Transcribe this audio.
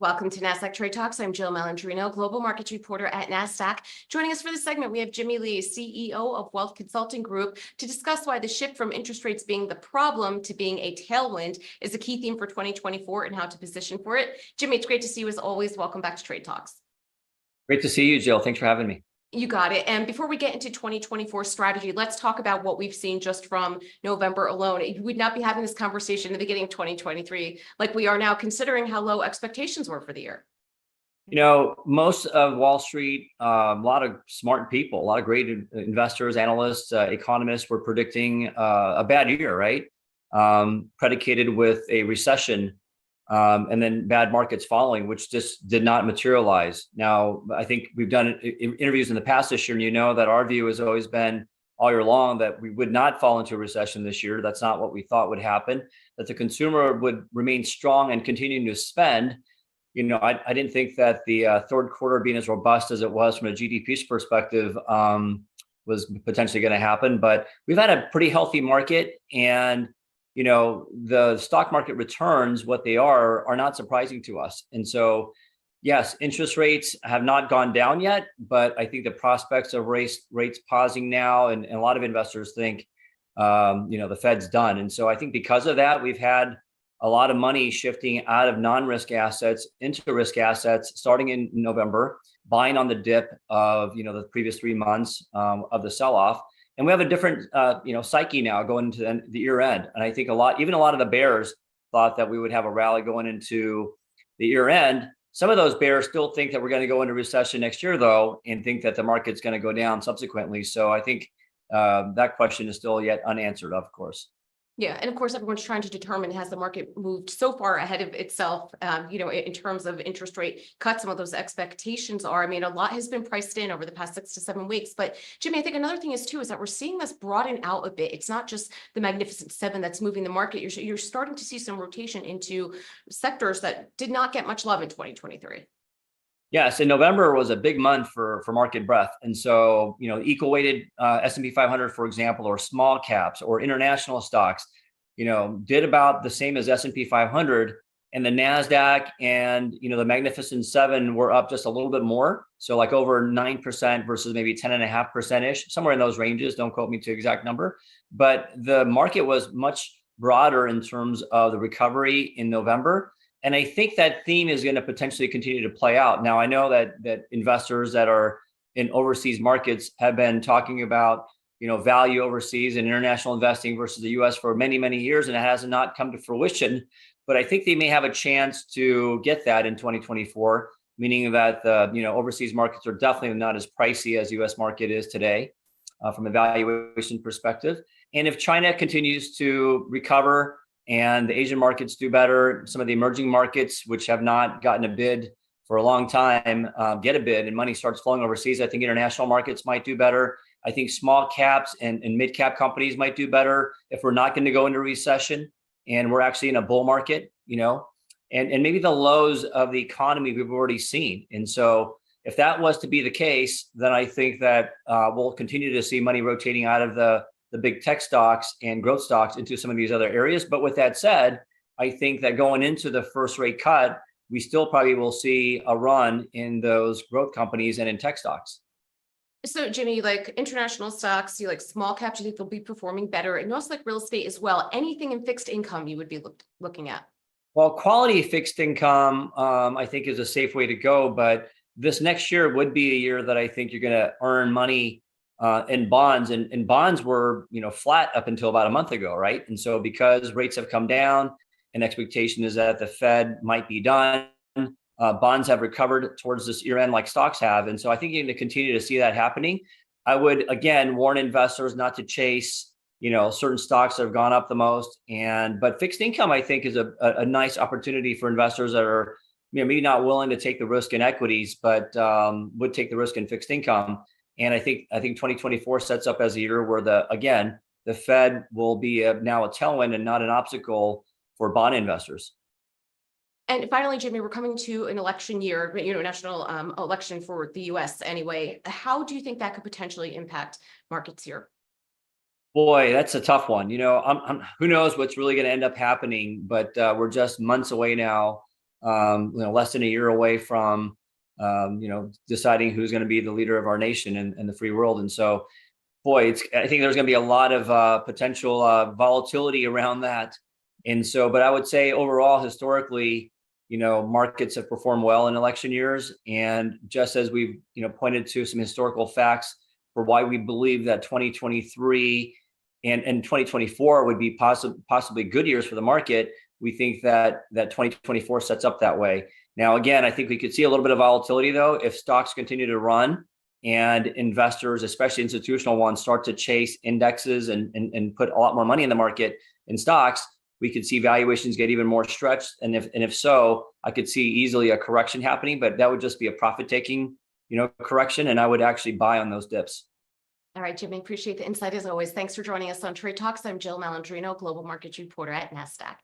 Welcome to Nasdaq TradeTalks. I'm Jill Malandrino, global markets reporter at Nasdaq. Joining us for this segment, we have Jimmy Lee, CEO of Wealth Consulting Group, to discuss why the shift from interest rates being the problem to being a tailwind is a key theme for 2024 and how to position for it. Jimmy, it's great to see you as always. Welcome back to Trade Talks. Great to see you, Jill. Thanks for having me. You got it. And before we get into 2024 strategy, let's talk about what we've seen just from November alone. You would not be having this conversation in the beginning of 2023 like we are now, considering how low expectations were for the year. You know, most of Wall Street, a lot of smart people, a lot of great investors, analysts, economists were predicting a bad year, right? Predicated with a recession and then bad markets following, which just did not materialize. Now, I think we've done interviews in the past this year, and you know that our view has always been all year long that we would not fall into a recession this year. That's not what we thought would happen, that the consumer would remain strong and continuing to spend. You know, I didn't think that the third quarter being as robust as it was from a GDP perspective was potentially going to happen. But we've had a pretty healthy market, and you know, the stock market returns, what they are not surprising to us. And so, yes, interest rates have not gone down yet, but I think the prospects of rates pausing now, and a lot of investors think, you know, the Fed's done. And so I think because of that, we've had a lot of money shifting out of non-risk assets into risk assets starting in November, buying on the dip of, you know, the previous 3 months of the sell-off. And we have a different, you know, psyche now going into the year end. And I think even a lot of the bears thought that we would have a rally going into the year end. Some of those bears still think that we're going to go into recession next year, though, and think that the market's going to go down subsequently. So I think that question is still yet unanswered, of course. Yeah, and of course, everyone's trying to determine, has the market moved so far ahead of itself, you know, in terms of interest rate cuts and what those expectations are. I mean, a lot has been priced in over the past 6 to 7 weeks. But Jimmy, I think another thing is, too, is that we're seeing this broaden out a bit. It's not just the Magnificent Seven that's moving the market. You're starting to see some rotation into sectors that did not get much love in 2023. Yes, and November was a big month for market breadth. And so, you know, equal weighted S&P 500, for example, or small caps or international stocks, you know, did about the same as S&P 500, and the Nasdaq and, you know, the Magnificent Seven were up just a little bit more. So like over 9% versus maybe 10.5%-ish, somewhere in those ranges. Don't quote me to the exact number, but the market was much broader in terms of the recovery in November. And I think that theme is going to potentially continue to play out. Now, I know that investors that are in overseas markets have been talking about, you know, value overseas and international investing versus the U.S. for many, many years, and it has not come to fruition. But I think they may have a chance to get that in 2024, meaning that the, you know, overseas markets are definitely not as pricey as the U.S. market is today from a valuation perspective. And if China continues to recover, and the Asian markets do better, some of the emerging markets, which have not gotten a bid for a long time, get a bid and money starts flowing overseas, I think international markets might do better. I think small caps and mid-cap companies might do better if we're not going to go into recession and we're actually in a bull market, you know, and maybe the lows of the economy we've already seen. And so if that was to be the case, then I think that we'll continue to see money rotating out of the big tech stocks and growth stocks into some of these other areas. But with that said, I think that going into the first rate cut, we still probably will see a run in those growth companies and in tech stocks. So Jimmy, like international stocks, you like small caps, you think they'll be performing better, and you also like real estate as well. Anything in fixed income you would be looking at? Well, quality fixed income, I think is a safe way to go. But this next year would be a year that I think you're going to earn money in bonds, and bonds were, you know, flat up until about a month ago, right? And so because rates have come down and expectation is that the Fed might be done, bonds have recovered towards this year end like stocks have. And so I think you're going to continue to see that happening. I would, again, warn investors not to chase, you know, certain stocks that have gone up the most. But fixed income, I think, is a nice opportunity for investors that are, you know, maybe not willing to take the risk in equities, but would take the risk in fixed income. And I think 2024 sets up as a year where the Fed will be now a tailwind and not an obstacle for bond investors. And finally, Jimmy, we're coming to an election year, you know, national election for the U.S. anyway. How do you think that could potentially impact markets here? Boy, that's a tough one. You know, who knows what's really going to end up happening, but we're just months away now less than a year away from, deciding who's going to be the leader of our nation and the free world. And so, boy, I think there's going to be a lot of potential volatility around that. And so, but I would say overall, historically, markets have performed well in election years. And just as we've, pointed to some historical facts for why we believe that 2023 and 2024 would be possibly good years for the market, we think that 2024 sets up that way. Now, again, I think we could see a little bit of volatility, though, if stocks continue to run and investors, especially institutional ones, start to chase indexes and put a lot more money in the market in stocks. We could see valuations get even more stretched. And if so, I could see easily a correction happening, but that would just be a profit taking, correction. And I would actually buy on those dips. All right, Jimmy, appreciate the insight as always. Thanks for joining us on Trade Talks. I'm Jill Malandrino, Global Markets Reporter at Nasdaq.